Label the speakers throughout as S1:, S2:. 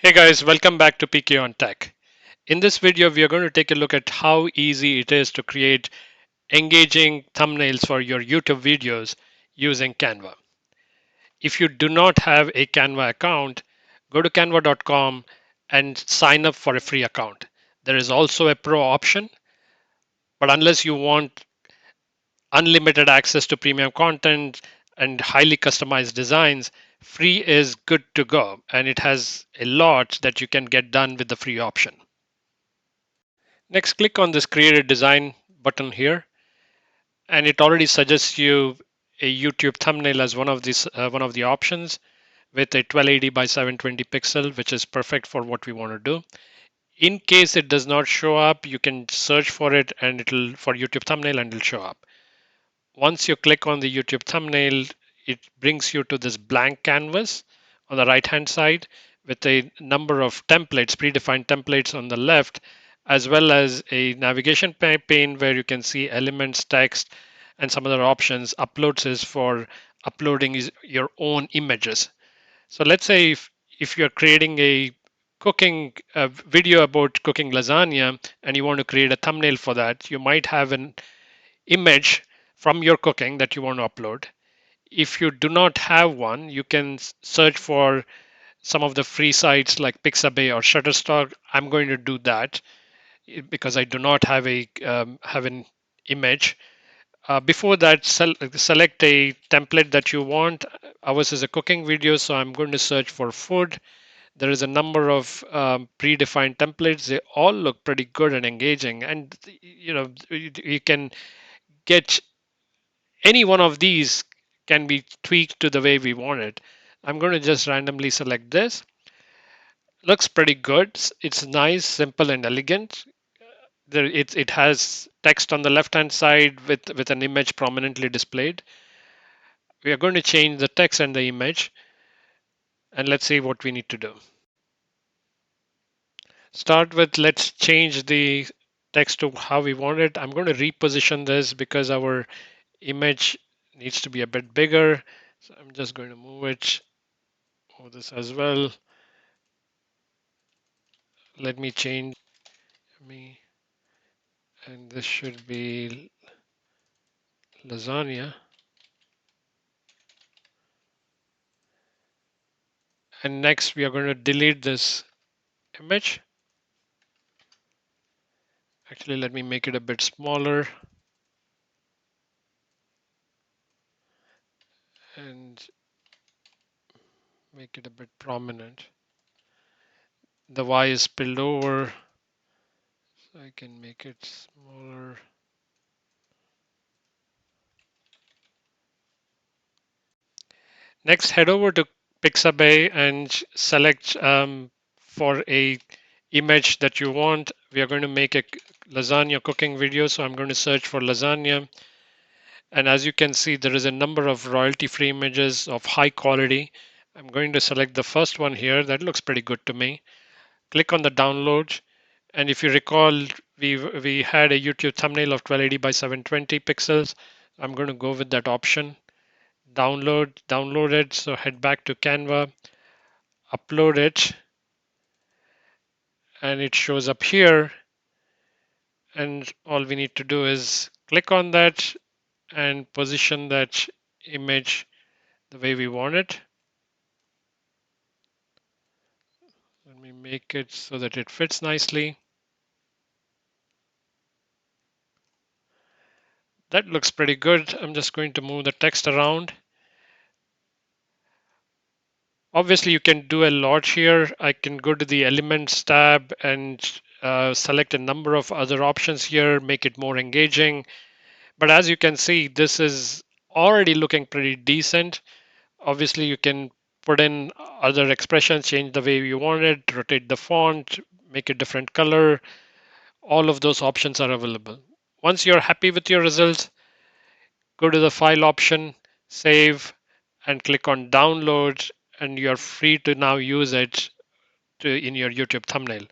S1: Hey guys, welcome back to PK on Tech. In this video, we are going to take a look at how easy it is to create engaging thumbnails for your YouTube videos using Canva. If you do not have a Canva account, go to canva.com and sign up for a free account. There is also a pro option, but unless you want unlimited access to premium content and highly customized designs, free is good to go, and it has a lot that you can get done with the free option. Next, click on this create a design button here, and it already suggests you a YouTube thumbnail as one of the options with a 1280 by 720 pixel, which is perfect for what we want to do. In case it does not show up, you can search for it and it'll for YouTube thumbnail and it'll show up. Once you click on the YouTube thumbnail, it brings you to this blank canvas on the right hand side with a number of templates, predefined templates on the left, as well as a navigation pane where you can see elements, text, and some other options. Uploads is for uploading your own images. So let's say if you're creating a cooking video about cooking lasagna and you want to create a thumbnail for that, you might have an image from your cooking that you want to upload. If you do not have one, you can search for some of the free sites like Pixabay or Shutterstock. I'm going to do that because I do not have an image. Before that, select a template that you want. Ours is a cooking video, so I'm going to search for food. There is a number of predefined templates. They all look pretty good and engaging, and you can get any one of these can be tweaked to the way we want it. I'm going to just randomly select this. Looks pretty good. It's nice, simple, and elegant. It has text on the left hand side with an image prominently displayed. We are going to change the text and the image, and let's see what we need to do. Start with let's change the text to how we want it. I'm going to reposition this because our image needs to be a bit bigger. So I'm just going to move it over this as well. Let me change me, and this should be lasagna. And next we are going to delete this image. Actually, let me make it a bit smaller and make it a bit prominent. The Y is spilled over, so I can make it smaller. Next, head over to Pixabay and select for a image that you want. We are going to make a lasagna cooking video, so I'm going to search for lasagna. And as you can see, there is a number of royalty-free images of high quality. I'm going to select the first one here. That looks pretty good to me. Click on the download. And if you recall, we had a YouTube thumbnail of 1280 by 720 pixels. I'm going to go with that option. Download it. So head back to Canva, upload it, and it shows up here. And all we need to do is click on that and position that image the way we want it. Let me make it so that it fits nicely. That looks pretty good. I'm just going to move the text around. Obviously, you can do a lot here. I can go to the Elements tab and select a number of other options here, make it more engaging. But as you can see, this is already looking pretty decent. Obviously, you can put in other expressions, change the way you want it, rotate the font, make a different color. All of those options are available. Once you're happy with your results, go to the file option, save, and click on download, and you're free to now use it in your YouTube thumbnail.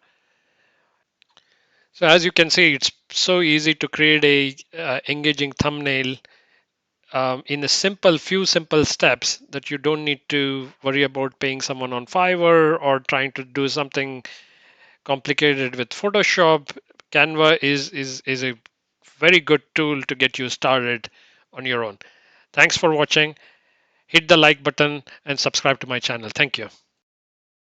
S1: So as you can see, it's so easy to create a engaging thumbnail in a few simple steps that you don't need to worry about paying someone on Fiverr or trying to do something complicated with Photoshop. Canva is a very good tool to get you started on your own. Thanks for watching. Hit the like button and subscribe to my channel. Thank you.